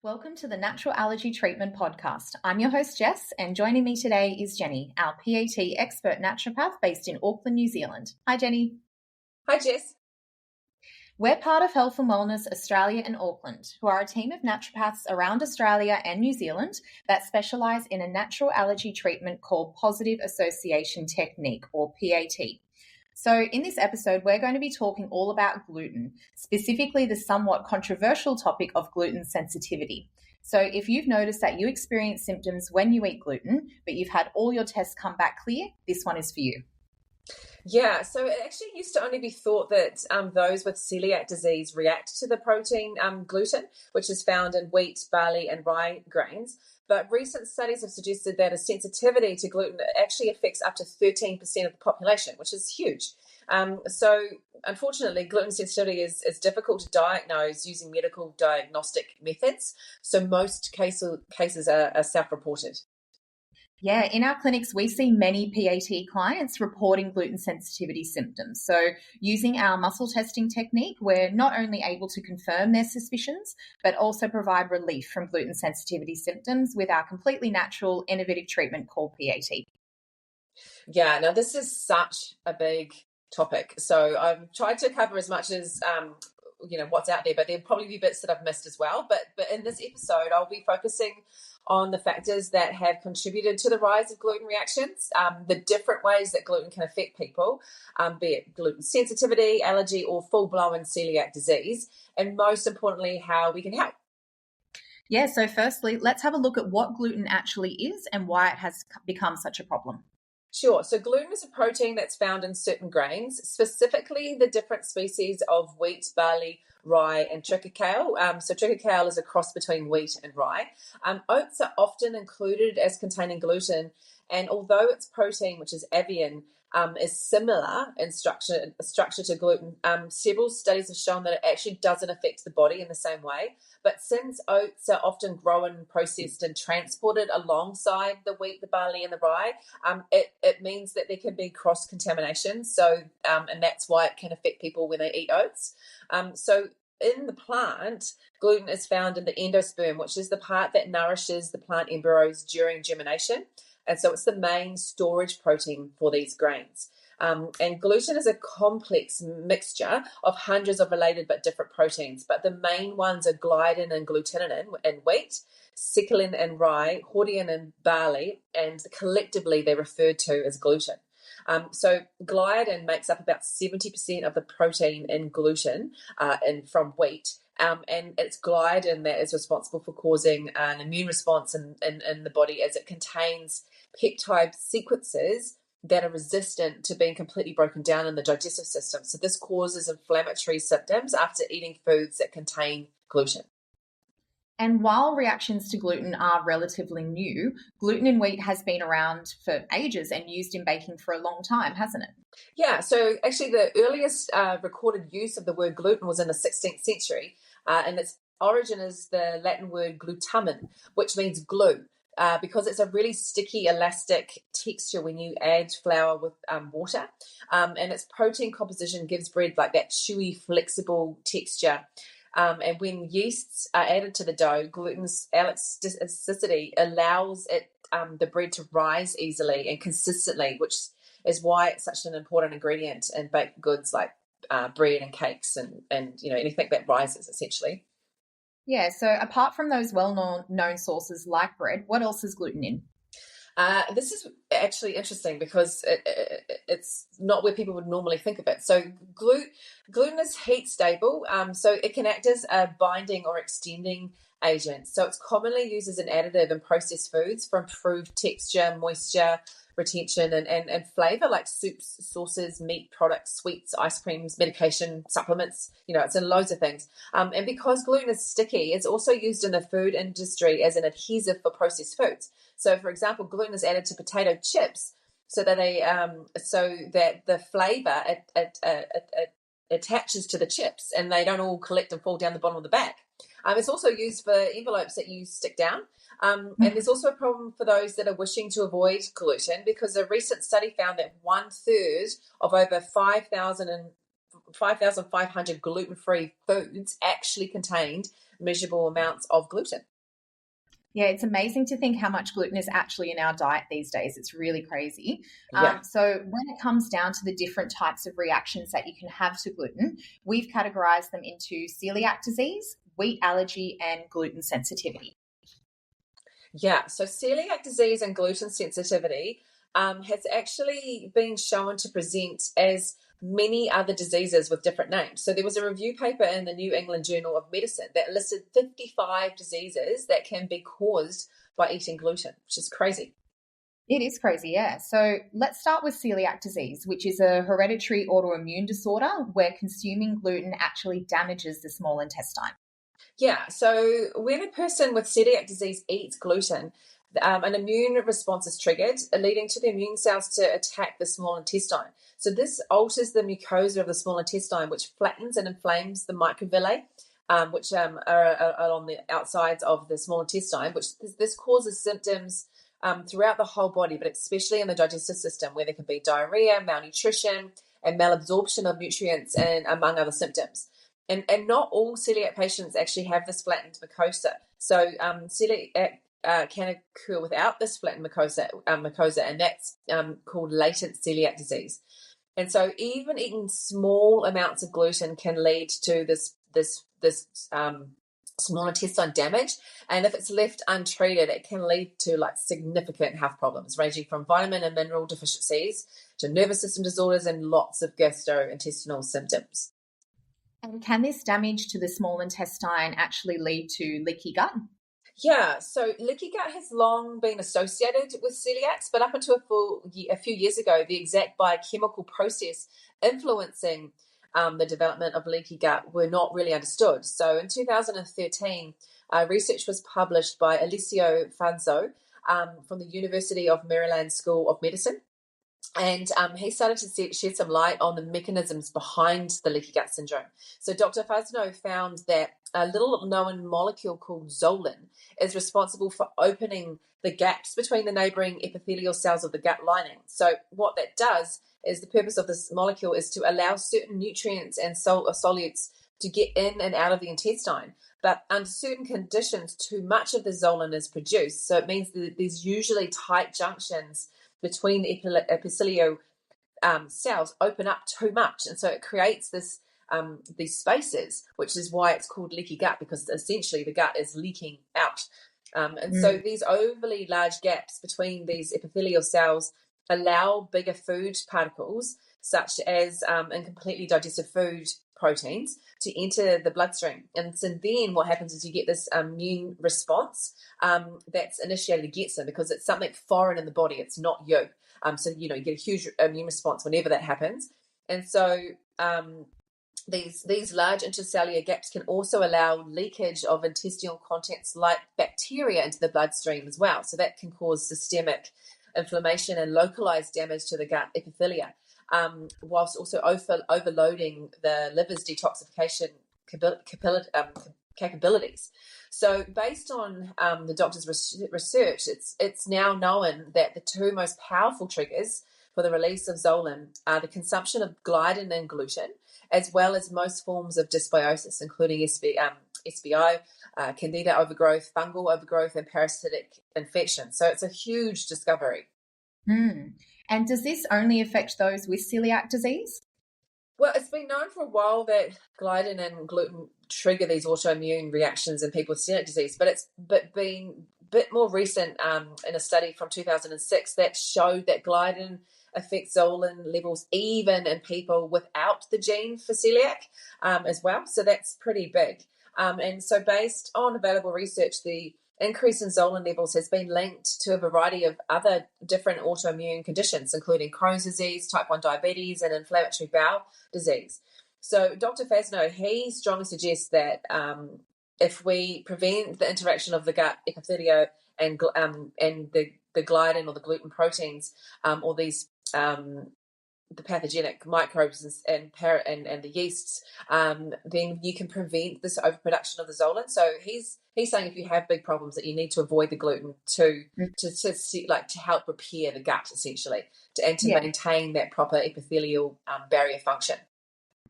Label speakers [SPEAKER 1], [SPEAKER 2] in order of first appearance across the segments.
[SPEAKER 1] Welcome to the Natural Allergy Treatment Podcast. I'm your host, Jess, and joining me today is Jenny, our PAT expert naturopath based in Auckland, New Zealand. Hi, Jenny.
[SPEAKER 2] Hi, Jess.
[SPEAKER 1] We're part of Health and Wellness Australia and Auckland, who are a team of naturopaths around Australia and New Zealand that specialise in a natural allergy treatment called Positive Association Technique, or PAT. So in this episode, we're going to be talking all about gluten, specifically the somewhat controversial topic of gluten sensitivity. So if you've noticed that you experience symptoms when you eat gluten, but you've had all your tests come back clear, this one is for you.
[SPEAKER 2] Yeah, so it actually used to only be thought that those with celiac disease react to the protein gluten, which is found in wheat, barley, and rye grains. But recent studies have suggested that a sensitivity to gluten actually affects up to 13% of the population, which is huge. So unfortunately, gluten sensitivity is difficult to diagnose using medical diagnostic methods. So most cases are self-reported.
[SPEAKER 1] Yeah, in our clinics, we see many PAT clients reporting gluten sensitivity symptoms. So using our muscle testing technique, we're not only able to confirm their suspicions, but also provide relief from gluten sensitivity symptoms with our completely natural, innovative treatment called PAT.
[SPEAKER 2] Yeah, now this is such a big topic. So I've tried to cover as much as what's out there, but there'll probably be bits that I've missed as well. But in this episode, I'll be focusing on the factors that have contributed to the rise of gluten reactions, the different ways that gluten can affect people, be it gluten sensitivity, allergy, or full-blown celiac disease, and most importantly, how we can help.
[SPEAKER 1] Yeah, so firstly, let's have a look at what gluten actually is and why it has become such a problem.
[SPEAKER 2] Sure. So gluten is a protein that's found in certain grains, specifically the different species of wheat, barley, rye, and triticale. So triticale is a cross between wheat and rye. Oats are often included as containing gluten, and although its protein, which is avian, is similar in structure to gluten, several studies have shown that it actually doesn't affect the body in the same way. But since oats are often grown, processed, and transported alongside the wheat, the barley, and the rye, it means that there can be cross-contamination. So, and that's why it can affect people when they eat oats. So in the plant, gluten is found in the endosperm, which is the part that nourishes the plant embryos during germination. And so it's the main storage protein for these grains. And gluten is a complex mixture of hundreds of related but different proteins. But the main ones are gliadin and glutenin in wheat, secalin in rye, hordein in barley, and collectively they're referred to as gluten. So gliadin makes up about 70% of the protein in gluten from wheat. And it's gliadin that is responsible for causing an immune response in the body, as it contains peptide sequences that are resistant to being completely broken down in the digestive system. So this causes inflammatory symptoms after eating foods that contain gluten.
[SPEAKER 1] And while reactions to gluten are relatively new, gluten in wheat has been around for ages and used in baking for a long time, hasn't it?
[SPEAKER 2] Yeah, so actually the earliest recorded use of the word gluten was in the 16th century, and its origin is the Latin word glutamen, which means glue. Because it's a really sticky, elastic texture when you add flour with water. And its protein composition gives bread like that chewy, flexible texture. And when yeasts are added to the dough, gluten's elasticity allows the bread to rise easily and consistently, which is why it's such an important ingredient in baked goods like bread and cakes and anything that rises, essentially.
[SPEAKER 1] Yeah, so apart from those well-known sources like bread, what else is gluten in?
[SPEAKER 2] This is actually interesting because it's not where people would normally think of it. So gluten is heat stable, so it can act as a binding or extending agent. So it's commonly used as an additive in processed foods for improved texture, moisture, retention, and flavor, like soups, sauces, meat products, sweets, ice creams, medication, supplements. It's in loads of things. And because gluten is sticky, it's also used in the food industry as an adhesive for processed foods. So, for example, gluten is added to potato chips so that the flavor attaches to the chips and they don't all collect and fall down the bottom of the bag. It's also used for envelopes that you stick down. And there's also a problem for those that are wishing to avoid gluten, because a recent study found that 1/3 of over 5,500 gluten-free foods actually contained measurable amounts of gluten.
[SPEAKER 1] Yeah, it's amazing to think how much gluten is actually in our diet these days. It's really crazy.
[SPEAKER 2] Yeah.
[SPEAKER 1] So, when it comes down to the different types of reactions that you can have to gluten, we've categorized them into celiac disease, wheat allergy, and gluten sensitivity.
[SPEAKER 2] Yeah, so celiac disease and gluten sensitivity has actually been shown to present as many other diseases with different names. So there was a review paper in the New England Journal of Medicine that listed 55 diseases that can be caused by eating gluten, which is crazy.
[SPEAKER 1] It is crazy, yeah. So let's start with celiac disease, which is a hereditary autoimmune disorder where consuming gluten actually damages the small intestine.
[SPEAKER 2] Yeah, so when a person with celiac disease eats gluten, an immune response is triggered, leading to the immune cells to attack the small intestine. So this alters the mucosa of the small intestine, which flattens and inflames the microvilli, which are along the outsides of the small intestine, which this causes symptoms throughout the whole body, but especially in the digestive system, where there can be diarrhea, malnutrition, and malabsorption of nutrients, and among other symptoms. And not all celiac patients actually have this flattened mucosa. So celiac can occur without this flattened mucosa, and that's called latent celiac disease. And so even eating small amounts of gluten can lead to this small intestine damage. And if it's left untreated, it can lead to like significant health problems, ranging from vitamin and mineral deficiencies to nervous system disorders and lots of gastrointestinal symptoms.
[SPEAKER 1] And can this damage to the small intestine actually lead to leaky gut?
[SPEAKER 2] Yeah, so leaky gut has long been associated with celiacs, but up until a few years ago, the exact biochemical process influencing the development of leaky gut were not really understood. So in 2013, research was published by Alessio Fanzo from the University of Maryland School of Medicine. And he started to shed some light on the mechanisms behind the leaky gut syndrome. So Dr. Fasno found that a little known molecule called zolan is responsible for opening the gaps between the neighboring epithelial cells of the gut lining. So what that does is the purpose of this molecule is to allow certain nutrients and solutes to get in and out of the intestine. But under certain conditions, too much of the zolan is produced. So it means that there's usually tight junctions between the epithelial cells open up too much, and so it creates these spaces, which is why it's called leaky gut, because essentially the gut is leaking out. So these overly large gaps between these epithelial cells allow bigger food particles, such as incompletely digested food proteins, to enter the bloodstream. And so then what happens is you get this immune response that's initiated against them, because it's something foreign in the body. It's not you. So, you get a huge immune response whenever that happens. And so these large intercellular gaps can also allow leakage of intestinal contents like bacteria into the bloodstream as well. So that can cause systemic inflammation and localized damage to the gut epithelia, whilst also overloading the liver's detoxification capabilities. So based on the doctor's research, it's now known that the two most powerful triggers for the release of zolan are the consumption of gliadin and gluten, as well as most forms of dysbiosis, including SBI, candida overgrowth, fungal overgrowth, and parasitic infection. So it's a huge discovery.
[SPEAKER 1] And does this only affect those with celiac disease?
[SPEAKER 2] Well, it's been known for a while that gliadin and gluten trigger these autoimmune reactions in people with celiac disease, but it's been a bit more recent in a study from 2006 that showed that gliadin affects zolan levels even in people without the gene for celiac as well. So that's pretty big. And so based on available research, the increase in zolan levels has been linked to a variety of other different autoimmune conditions, including Crohn's disease, type 1 diabetes, and inflammatory bowel disease. So Dr. Fasno, he strongly suggests that if we prevent the interaction of the gut epithelium and the gliadin or the gluten proteins, or these the pathogenic microbes and the yeasts, then you can prevent this overproduction of the zolan. So he's saying if you have big problems that you need to avoid the gluten to help repair the gut, essentially, and to maintain that proper epithelial barrier function.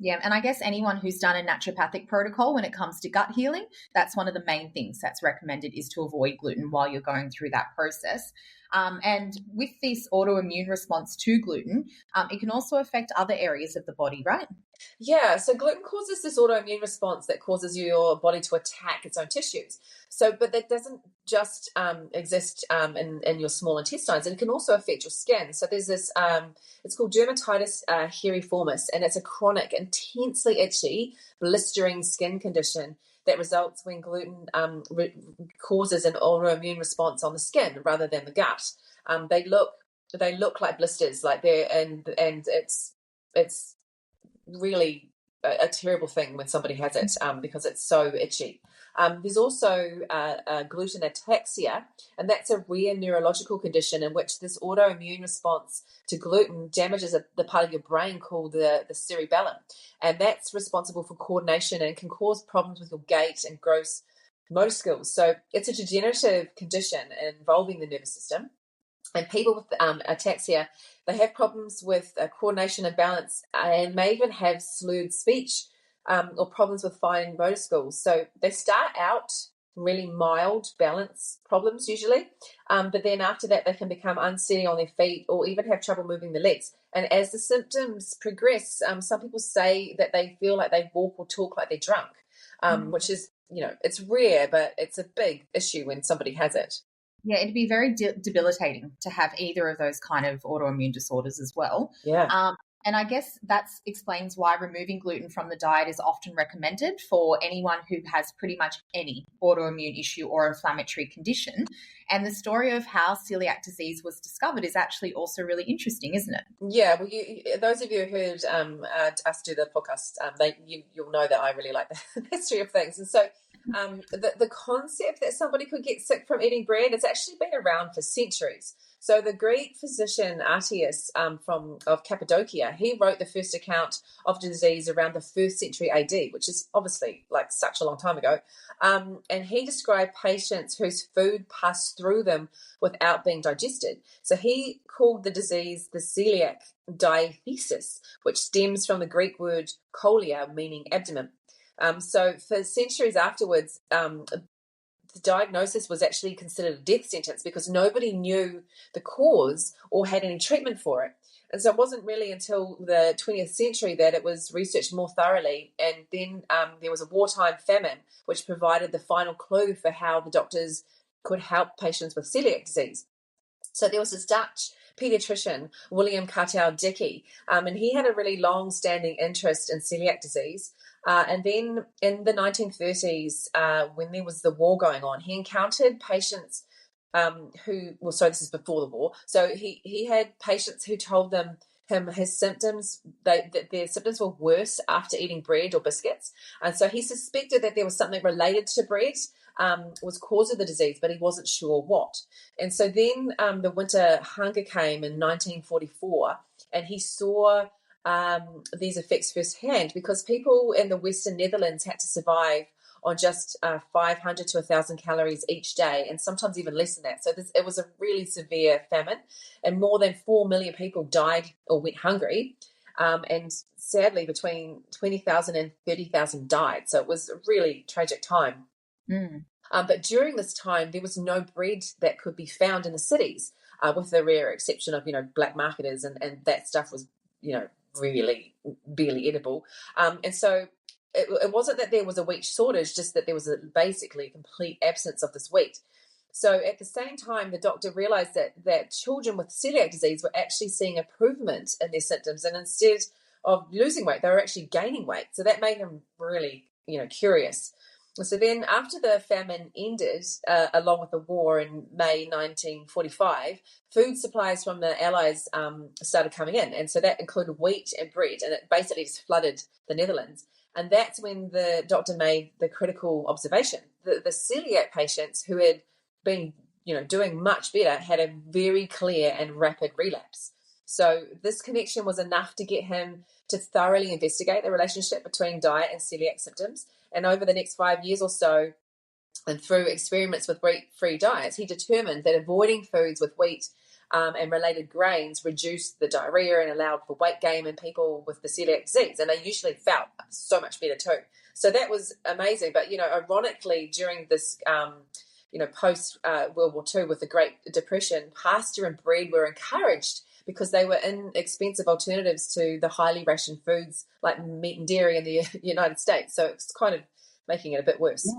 [SPEAKER 1] Yeah, and I guess anyone who's done a naturopathic protocol when it comes to gut healing, that's one of the main things that's recommended is to avoid gluten while you're going through that process. And with this autoimmune response to gluten, it can also affect other areas of the body, right?
[SPEAKER 2] Yeah, so gluten causes this autoimmune response that causes your body to attack its own tissues. So, but that doesn't just exist in your small intestines, and it can also affect your skin. So there's this, it's called dermatitis herniformis, and it's a chronic, intensely itchy, blistering skin condition that results when gluten causes an autoimmune response on the skin rather than the gut. They look like blisters, like they're and it's really a terrible thing when somebody has it because it's so itchy. There's also gluten ataxia, and that's a rare neurological condition in which this autoimmune response to gluten damages the part of your brain called the cerebellum, and that's responsible for coordination and can cause problems with your gait and gross motor skills. So it's a degenerative condition involving the nervous system. And people with ataxia, they have problems with coordination and balance and may even have slurred speech or problems with fine motor skills. So they start out really mild balance problems usually, but then after that they can become unsteady on their feet or even have trouble moving the legs. And as the symptoms progress, some people say that they feel like they walk or talk like they're drunk, which is, it's rare, but it's a big issue when somebody has it.
[SPEAKER 1] Yeah, it'd be very debilitating to have either of those kind of autoimmune disorders as well.
[SPEAKER 2] Yeah.
[SPEAKER 1] And I guess that explains why removing gluten from the diet is often recommended for anyone who has pretty much any autoimmune issue or inflammatory condition. And the story of how celiac disease was discovered is actually also really interesting, isn't it?
[SPEAKER 2] Yeah, well, those of you who heard us do the podcast, you'll know that I really like the history of things. And so the concept that somebody could get sick from eating bread has actually been around for centuries. So the Greek physician Artius of Cappadocia, he wrote the first account of the disease around the 1st century AD, which is obviously like such a long time ago. And he described patients whose food passed through them without being digested. So he called the disease the coeliac diathesis, which stems from the Greek word coelia, meaning abdomen. So for centuries afterwards, the diagnosis was actually considered a death sentence because nobody knew the cause or had any treatment for it. And so it wasn't really until the 20th century that it was researched more thoroughly. And then there was a wartime famine, which provided the final clue for how the doctors could help patients with celiac disease. So there was this Dutch pediatrician, William Cartel-Dickey, and he had a really long-standing interest in celiac disease. And then in the 1930s, when there was the war going on, he encountered patients this is before the war. So he had patients who told him his symptoms, that their symptoms were worse after eating bread or biscuits. And so he suspected that there was something related to bread was cause of the disease, but he wasn't sure what. And so then the winter hunger came in 1944, and he saw these effects firsthand because people in the Western Netherlands had to survive on just 500 to 1,000 calories each day, and sometimes even less than that. So it was a really severe famine, and more than 4 million people died or went hungry. And sadly, between 20,000 and 30,000 died. So it was a really tragic time.
[SPEAKER 1] Mm.
[SPEAKER 2] But during this time, there was no bread that could be found in the cities, with the rare exception of, black marketers, and that stuff was, really barely edible. And so it wasn't that there was a wheat shortage, just that there was basically a complete absence of this wheat. So at the same time, the doctor realized that children with celiac disease were actually seeing improvement in their symptoms, and instead of losing weight, they were actually gaining weight. So that made him really, curious. So then after the famine ended, along with the war in May 1945, food supplies from the Allies started coming in. And so that included wheat and bread, and it basically just flooded the Netherlands. And that's when the doctor made the critical observation. The celiac patients who had been, doing much better had a very clear and rapid relapse. So this connection was enough to get him to thoroughly investigate the relationship between diet and celiac symptoms. And over the next 5 years or so, and through experiments with wheat-free diets, he determined that avoiding foods with wheat and related grains reduced the diarrhea and allowed for weight gain in people with the celiac disease, and they usually felt so much better too. So that was amazing. But, ironically, during this post World War II with the Great Depression, pasture and bread were encouraged because they were inexpensive alternatives to the highly rationed foods like meat and dairy in the United States. So it's kind of making it a bit worse.
[SPEAKER 1] Yeah.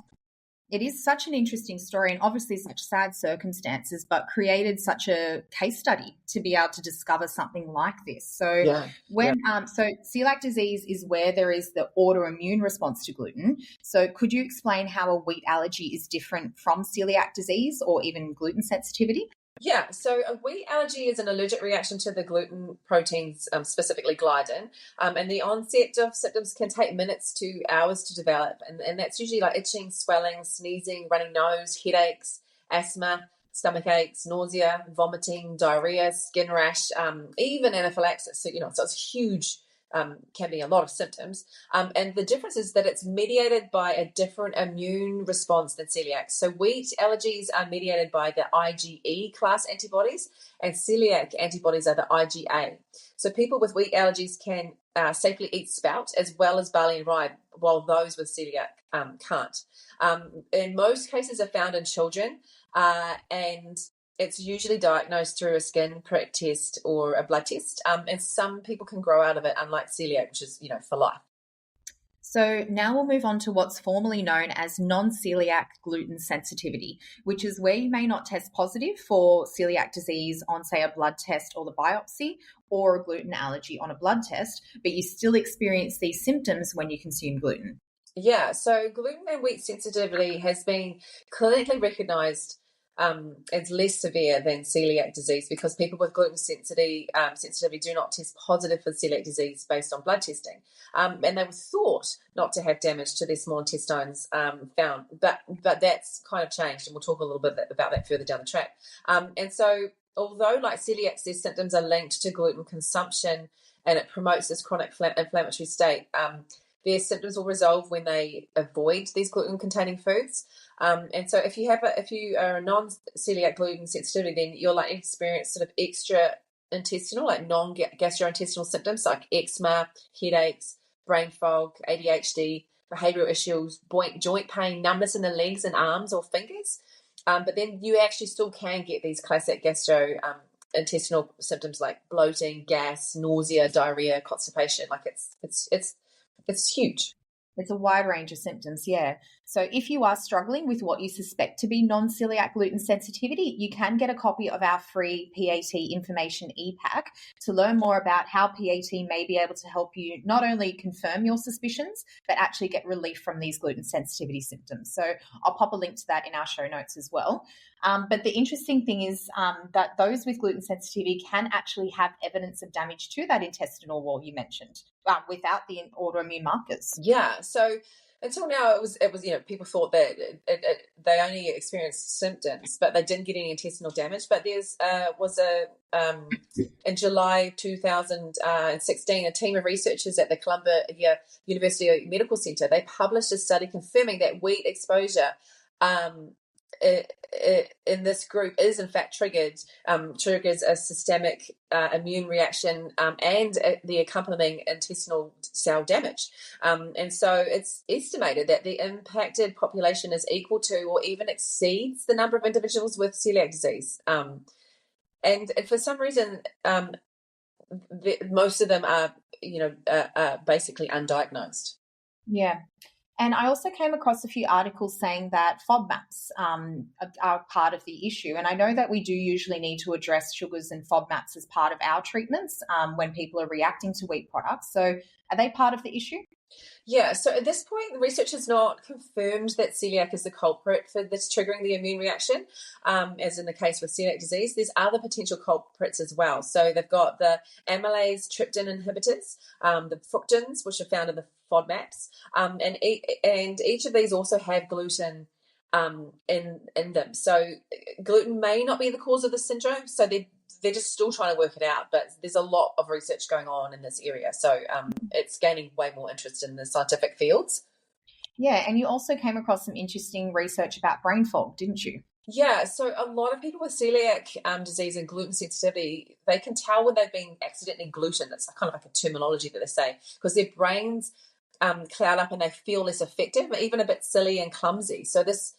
[SPEAKER 1] It is such an interesting story, and obviously such sad circumstances, but created such a case study to be able to discover something like this. So so celiac disease is where there is the autoimmune response to gluten. So could you explain how a wheat allergy is different from celiac disease or even gluten sensitivity?
[SPEAKER 2] Yeah, so a wheat allergy is an allergic reaction to the gluten proteins, specifically gliadin, and the onset of symptoms can take minutes to hours to develop, and that's usually like itching, swelling, sneezing, running nose, headaches, asthma, stomach aches, nausea, vomiting, diarrhea, skin rash, even anaphylaxis. So it's huge. Can be a lot of symptoms. And the difference is that it's mediated by a different immune response than celiac. So wheat allergies are mediated by the IgE class antibodies, and celiac antibodies are the IgA. So people with wheat allergies can safely eat spelt as well as barley and rye, while those with celiac can't. In most cases are found in children, and it's usually diagnosed through a skin prick test or a blood test, and some people can grow out of it, unlike celiac, which is, for life.
[SPEAKER 1] So now we'll move on to what's formally known as non-celiac gluten sensitivity, which is where you may not test positive for celiac disease on, say, a blood test or the biopsy, or a gluten allergy on a blood test, but you still experience these symptoms when you consume gluten.
[SPEAKER 2] Yeah, so gluten and wheat sensitivity has been clinically recognised as less severe than celiac disease because people with gluten sensitivity do not test positive for celiac disease based on blood testing. And they were thought not to have damage to their small intestines found, but that's kind of changed, and we'll talk a little bit about that further down the track. And so although like celiac, their symptoms are linked to gluten consumption and it promotes this chronic inflammatory state, their symptoms will resolve when they avoid these gluten-containing foods. And so if you are a non-celiac gluten sensitivity, then you'll like experience sort of extra intestinal, like non-gastrointestinal symptoms like eczema, headaches, brain fog, ADHD, behavioural issues, joint pain, numbness in the legs and arms or fingers. But then you actually still can get these classic intestinal symptoms like bloating, gas, nausea, diarrhea, constipation. Like it's huge.
[SPEAKER 1] It's a wide range of symptoms, yeah. So if you are struggling with what you suspect to be non-celiac gluten sensitivity, you can get a copy of our free PAT information e-pack to learn more about how PAT may be able to help you not only confirm your suspicions, but actually get relief from these gluten sensitivity symptoms. So I'll pop a link to that in our show notes as well. But the interesting thing is that those with gluten sensitivity can actually have evidence of damage to that intestinal wall you mentioned without the autoimmune markers.
[SPEAKER 2] Yeah. So until now, it was people thought that they only experienced symptoms, but they didn't get any intestinal damage. But there's in July 2016, a team of researchers at the Columbia University Medical Center, they published a study confirming that wheat exposure in this group is in fact triggers a systemic immune reaction and the accompanying intestinal cell damage. And so it's estimated that the impacted population is equal to or even exceeds the number of individuals with celiac disease. And for some reason, most of them are, basically undiagnosed.
[SPEAKER 1] Yeah. And I also came across a few articles saying that FODMAPs are part of the issue. And I know that we do usually need to address sugars and FODMAPs as part of our treatments when people are reacting to wheat products. So are they part of the issue?
[SPEAKER 2] Yeah, so at this point, the research has not confirmed that celiac is the culprit for this triggering the immune reaction, as in the case with celiac disease. There's other potential culprits as well. So they've got the amylase trypsin inhibitors, the fructins, which are found in the FODMAPs, and each of these also have gluten in them. So gluten may not be the cause of the syndrome. So they're just still trying to work it out, but there's a lot of research going on in this area. So it's gaining way more interest in the scientific fields.
[SPEAKER 1] Yeah, and you also came across some interesting research about brain fog, didn't you?
[SPEAKER 2] Yeah, so a lot of people with celiac disease and gluten sensitivity, they can tell when they've been accidentally gluten. It's kind of like a terminology that they say, because their brains cloud up and they feel less effective, even a bit silly and clumsy. So this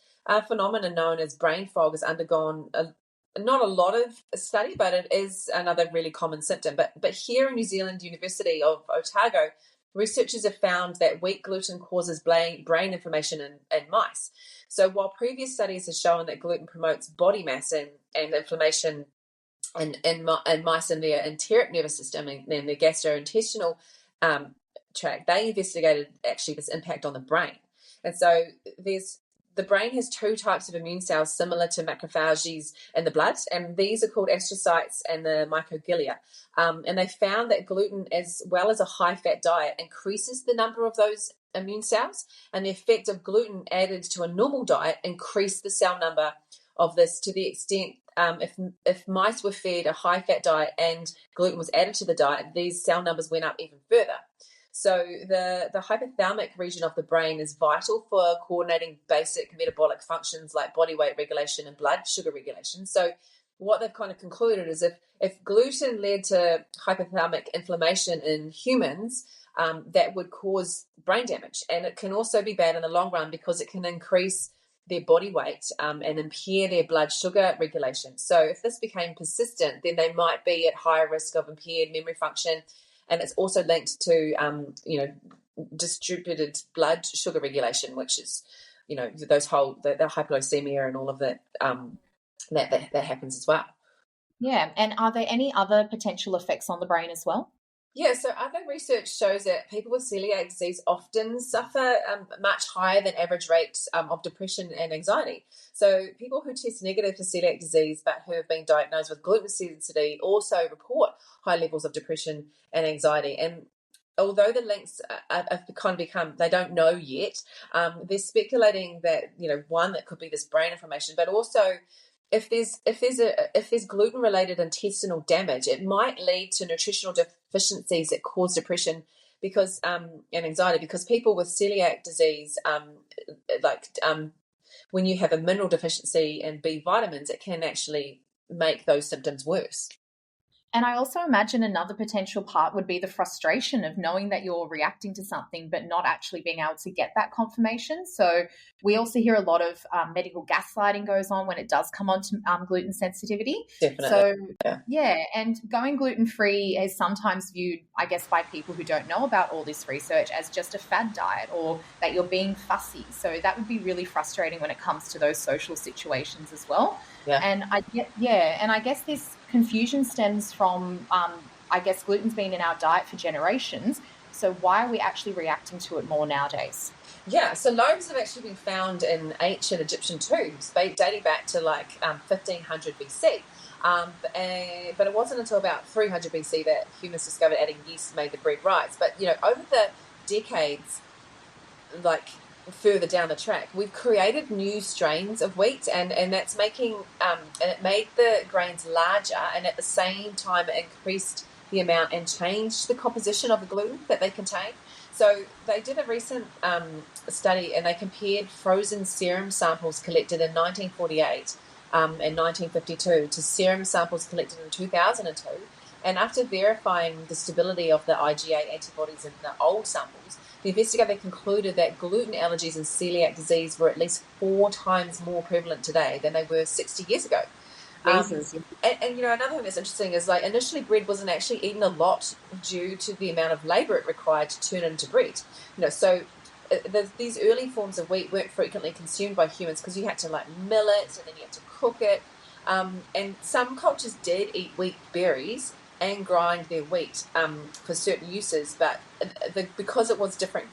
[SPEAKER 2] phenomenon known as brain fog has undergone not a lot of study, but it is another really common symptom. But here in New Zealand University of Otago, researchers have found that wheat gluten causes brain inflammation in mice. So while previous studies have shown that gluten promotes body mass and inflammation in mice in their enteric nervous system and their gastrointestinal tract, they investigated actually this impact on the brain. And so the brain has two types of immune cells similar to macrophages in the blood, and these are called astrocytes and the microglia. And they found that gluten, as well as a high-fat diet, increases the number of those immune cells, and the effect of gluten added to a normal diet increased the cell number of this to the extent if mice were fed a high-fat diet and gluten was added to the diet, these cell numbers went up even further. So the hypothalamic region of the brain is vital for coordinating basic metabolic functions like body weight regulation and blood sugar regulation. So what they've kind of concluded is if gluten led to hypothalamic inflammation in humans, that would cause brain damage. And it can also be bad in the long run because it can increase their body weight and impair their blood sugar regulation. So if this became persistent, then they might be at higher risk of impaired memory function. And it's also linked to, distributed blood sugar regulation, which is, those the hypoglycemia and all of that, that happens as well.
[SPEAKER 1] Yeah. And are there any other potential effects on the brain as well?
[SPEAKER 2] Yeah, so other research shows that people with celiac disease often suffer much higher than average rates of depression and anxiety. So people who test negative for celiac disease but who have been diagnosed with gluten sensitivity also report high levels of depression and anxiety. And although the links have kind of become, they don't know yet, they're speculating that, one, that could be this brain inflammation, but also if there's gluten related intestinal damage, it might lead to nutritional deficiencies that cause depression because and anxiety, because people with celiac disease when you have a mineral deficiency in B vitamins, it can actually make those symptoms worse.
[SPEAKER 1] And I also imagine another potential part would be the frustration of knowing that you're reacting to something but not actually being able to get that confirmation. So we also hear a lot of medical gaslighting goes on when it does come on to gluten sensitivity.
[SPEAKER 2] Definitely.
[SPEAKER 1] So yeah, and going gluten-free is sometimes viewed, I guess, by people who don't know about all this research as just a fad diet or that you're being fussy. So that would be really frustrating when it comes to those social situations as well.
[SPEAKER 2] Yeah.
[SPEAKER 1] And I guess this confusion stems from, I guess, gluten's been in our diet for generations. So why are we actually reacting to it more nowadays?
[SPEAKER 2] Yeah, so loaves have actually been found in ancient Egyptian tombs, dating back to 1500 BC. But it wasn't until about 300 BC that humans discovered adding yeast made the bread right. But over the decades, further down the track, we've created new strains of wheat, and that's making and it made the grains larger, and at the same time it increased the amount and changed the composition of the gluten that they contain. So they did a recent study, and they compared frozen serum samples collected in 1948 and 1952 to serum samples collected in 2002. And after verifying the stability of the IgA antibodies in the old samples, the investigator concluded that gluten allergies and celiac disease were at least 4 times more prevalent today than they were 60 years ago. And another thing that's interesting is initially bread wasn't actually eaten a lot due to the amount of labor it required to turn it into bread. So these early forms of wheat weren't frequently consumed by humans because you had to mill it and then you had to cook it. And some cultures did eat wheat berries and grind their wheat for certain uses, but because it was different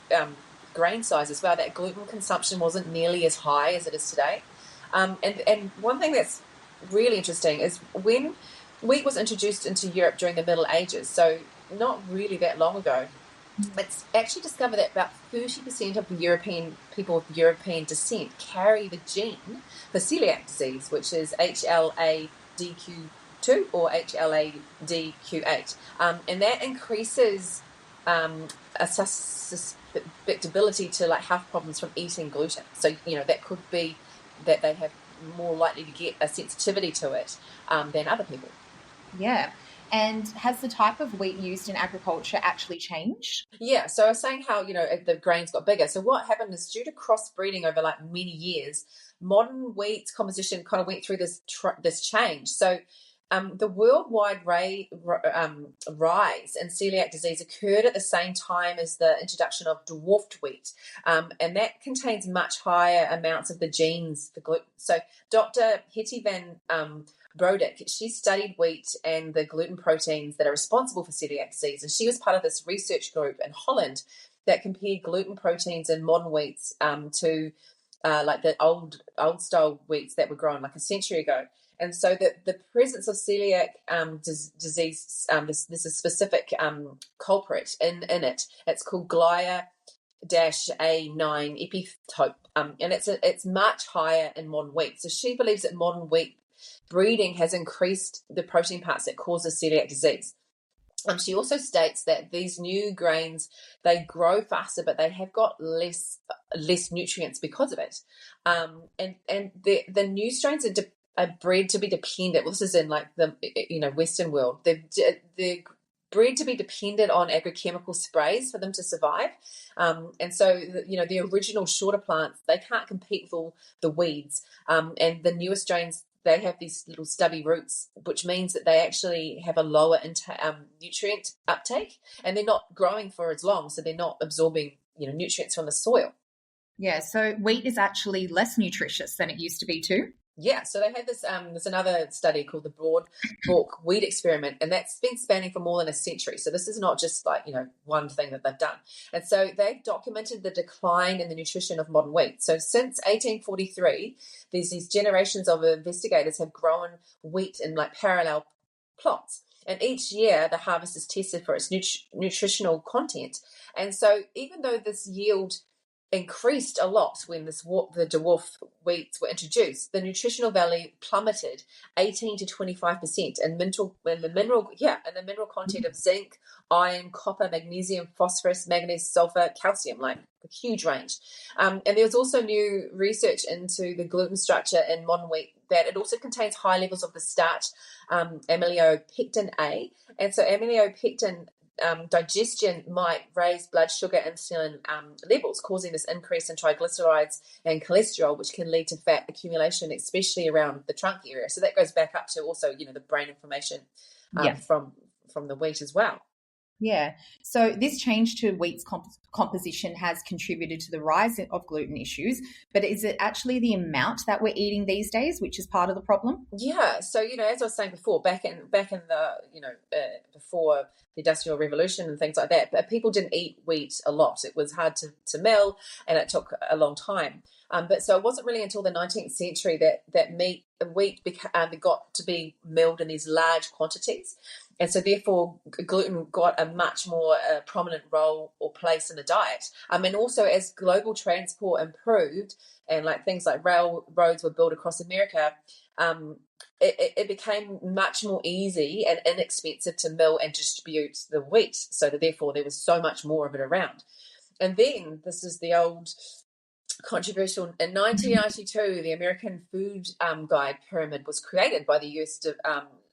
[SPEAKER 2] grain size as well, that gluten consumption wasn't nearly as high as it is today. And one thing that's really interesting is when wheat was introduced into Europe during the Middle Ages, so not really that long ago, it's actually discovered that about 30% of the European people of European descent carry the gene for celiac disease, which is HLA-DQ2 or HLA-DQ8, and that increases a susceptibility to health problems from eating gluten. So that could be that they have more likely to get a sensitivity to it than other people.
[SPEAKER 1] Yeah. And has the type of wheat used in agriculture actually changed?
[SPEAKER 2] Yeah, so I was saying how, the grains got bigger. So what happened is due to crossbreeding over like many years, modern wheat composition kind of went through this change. So the worldwide rise in celiac disease occurred at the same time as the introduction of dwarfed wheat, and that contains much higher amounts of the genes, the gluten. So Dr. Hetty van Brodick, she studied wheat and the gluten proteins that are responsible for celiac disease, and she was part of this research group in Holland that compared gluten proteins in modern wheats to like the old style wheats that were grown like a century ago. And so the presence of celiac disease, there's a specific culprit in it. It's called Glia A9 epitope, and it's much higher in modern wheat. So she believes that modern wheat breeding has increased the protein parts that causes celiac disease. She also states that these new grains, they grow faster, but they have got less nutrients because of it. And the new strains are bred to be dependent. Well, this is in like the Western world. They're bred to be dependent on agrochemical sprays for them to survive. And so the original shorter plants, they can't compete with all the weeds. And the newer strains, they have these little stubby roots, which means that they actually have a lower nutrient uptake, and they're not growing for as long, so they're not absorbing nutrients from the soil.
[SPEAKER 1] Yeah, so wheat is actually less nutritious than it used to be too.
[SPEAKER 2] Yeah, so they had this. There's another study called the Broad Fork Wheat Experiment, and that's been spanning for more than a century. So this is not just like one thing that they've done. And so they've documented the decline in the nutrition of modern wheat. So since 1843, these generations of investigators have grown wheat in like parallel plots, and each year the harvest is tested for its nutritional content. And so even though this yield increased a lot when the dwarf wheats were introduced, the nutritional value plummeted 18 to 25%, and the mineral content of zinc, iron, copper, magnesium, phosphorus, manganese, sulfur, calcium, like a huge range. And there was also new research into the gluten structure in modern wheat that it also contains high levels of the starch amylopectin A, and so amylopectin digestion might raise blood sugar and insulin levels, causing this increase in triglycerides and cholesterol, which can lead to fat accumulation, especially around the trunk area. So that goes back up to also, the brain inflammation from the wheat as well.
[SPEAKER 1] Yeah. So this change to wheat's composition has contributed to the rise of gluten issues, but is it actually the amount that we're eating these days which is part of the problem?
[SPEAKER 2] Yeah. So, as I was saying before, back in the, before the Industrial Revolution and things like that, but people didn't eat wheat a lot. It was hard to mill, and it took a long time. But so it wasn't really until the 19th century that wheat got to be milled in these large quantities. And so therefore gluten got a much more prominent role or place in the diet. And also as global transport improved and like things like railroads were built across America, it became much more easy and inexpensive to mill and distribute the wheat. So that therefore there was so much more of it around. And then this is the old controversial. In 1992, the American Food Guide Pyramid was created by the U.S.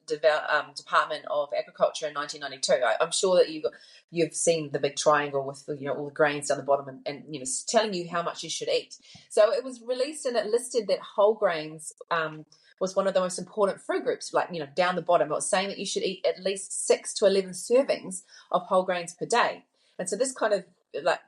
[SPEAKER 2] Department of Agriculture in 1992. I'm sure that you've seen the big triangle with all the grains down the bottom and telling you how much you should eat. So it was released and it listed that whole grains was one of the most important food groups. Like down the bottom, it was saying that you should eat at least 6 to 11 servings of whole grains per day. And so this kind of like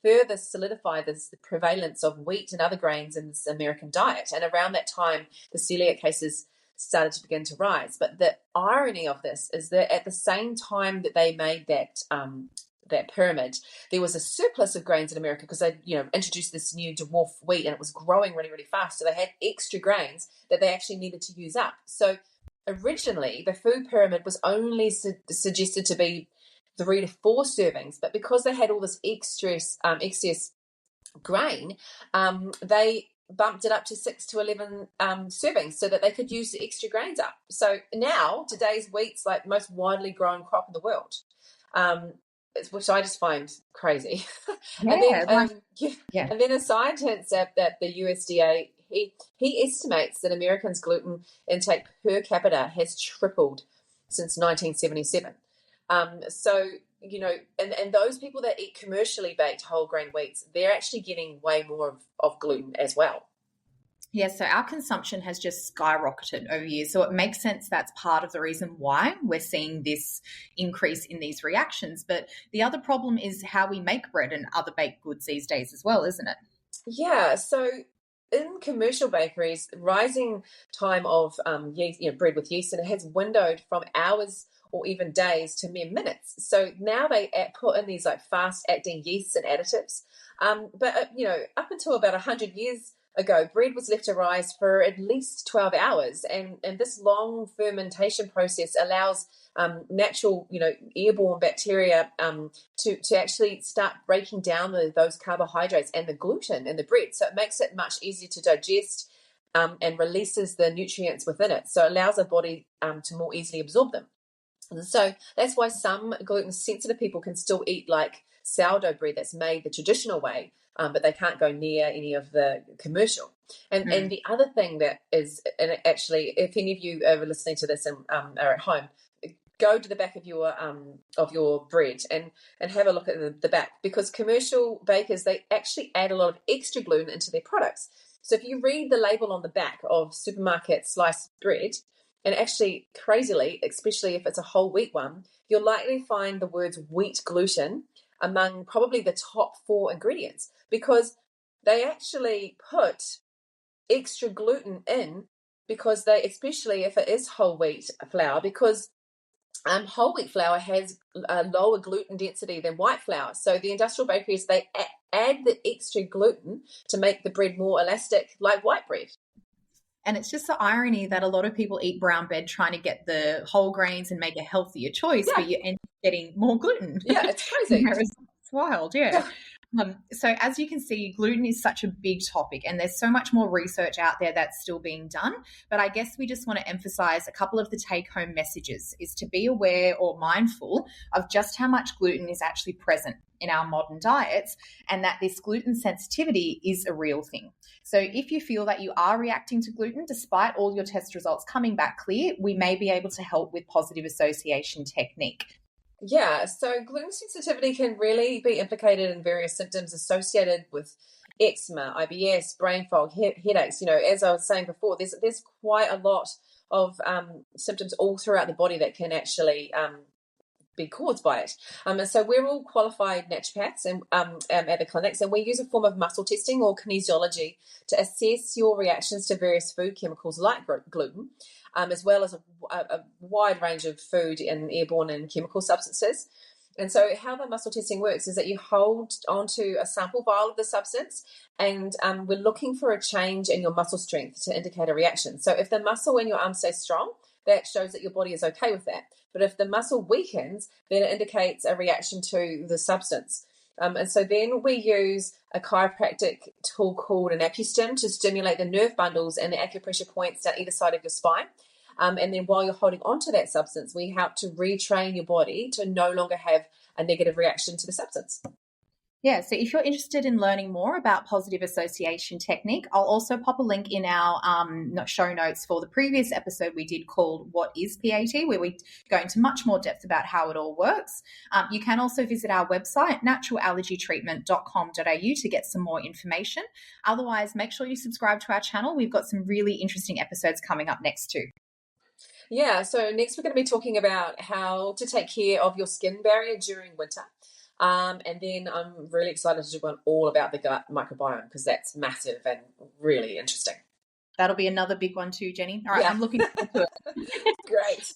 [SPEAKER 2] further solidified the prevalence of wheat and other grains in this American diet. And around that time, the celiac cases started to begin to rise. But the irony of this is that at the same time that they made that pyramid, there was a surplus of grains in America because they introduced this new dwarf wheat and it was growing really, really fast. So they had extra grains that they actually needed to use up. So originally, the food pyramid was only suggested to be 3 to 4 servings, but because they had all this excess grain, they bumped it up to 6 to 11 servings so that they could use the extra grains up. So now today's wheat's like the most widely grown crop in the world, which I just find crazy.
[SPEAKER 1] Yeah,
[SPEAKER 2] and then a scientist at the USDA, he estimates that Americans' gluten intake per capita has tripled since 1977. So, and those people that eat commercially baked whole grain wheats, they're actually getting way more of gluten as well.
[SPEAKER 1] Yeah, so our consumption has just skyrocketed over years. So it makes sense that's part of the reason why we're seeing this increase in these reactions. But the other problem is how we make bread and other baked goods these days as well, isn't it?
[SPEAKER 2] Yeah, so in commercial bakeries, rising time of yeast, bread with yeast, and it has windowed from hours or even days to mere minutes. So now they put in these like fast-acting yeasts and additives. But up until about 100 years ago, bread was left to rise for at least 12 hours, and this long fermentation process allows natural, airborne bacteria to actually start breaking down those carbohydrates and the gluten in the bread. So it makes it much easier to digest and releases the nutrients within it. So it allows our body to more easily absorb them. And so that's why some gluten sensitive people can still eat like sourdough bread that's made the traditional way, but they can't go near any of the commercial. And the other thing that is, and actually, if any of you are listening to this and are at home, go to the back of your bread and have a look at the back, because commercial bakers, they actually add a lot of extra gluten into their products. So if you read the label on the back of supermarket sliced bread, and actually crazily, especially if it's a whole wheat one, you'll likely find the words wheat gluten among probably the top 4 ingredients, because they actually put extra gluten in, because they, especially if it is whole wheat flour, because whole wheat flour has a lower gluten density than white flour. So the industrial bakeries, they add the extra gluten to make the bread more elastic, like white bread.
[SPEAKER 1] And it's just the irony that a lot of people eat brown bread trying to get the whole grains and make a healthier choice, but you end up getting more gluten.
[SPEAKER 2] Yeah, it's crazy.
[SPEAKER 1] It's wild, yeah. So as you can see, gluten is such a big topic, and there's so much more research out there that's still being done. But I guess we just want to emphasize a couple of the take-home messages is to be aware or mindful of just how much gluten is actually present in our modern diets, and that this gluten sensitivity is a real thing. So if you feel that you are reacting to gluten despite all your test results coming back clear, we may be able to help with positive association technique.
[SPEAKER 2] Yeah, so gluten sensitivity can really be implicated in various symptoms associated with eczema, IBS, brain fog, headaches. As I was saying before, there's quite a lot of symptoms all throughout the body that can actually be caused by it. And so we're all qualified naturopaths and at the clinics, and we use a form of muscle testing or kinesiology to assess your reactions to various food chemicals like gluten, as well as a wide range of food and airborne and chemical substances. And so how the muscle testing works is that you hold onto a sample vial of the substance, and we're looking for a change in your muscle strength to indicate a reaction. So if the muscle in your arm stays strong, that shows that your body is okay with that. But if the muscle weakens, then it indicates a reaction to the substance. And so then we use a chiropractic tool called an AccuStim to stimulate the nerve bundles and the acupressure points down either side of your spine. And then while you're holding onto that substance, we help to retrain your body to no longer have a negative reaction to the substance.
[SPEAKER 1] Yeah, so if you're interested in learning more about positive association technique, I'll also pop a link in our show notes for the previous episode we did called What is PAT, where we go into much more depth about how it all works. You can also visit our website, naturalallergytreatment.com.au, to get some more information. Otherwise, make sure you subscribe to our channel. We've got some really interesting episodes coming up next too.
[SPEAKER 2] Yeah, so next we're going to be talking about how to take care of your skin barrier during winter. And then I'm really excited to do one all about the gut microbiome, because that's massive and really interesting.
[SPEAKER 1] That'll be another big one too, Jenny. All right, yeah. I'm looking forward to it.
[SPEAKER 2] Great.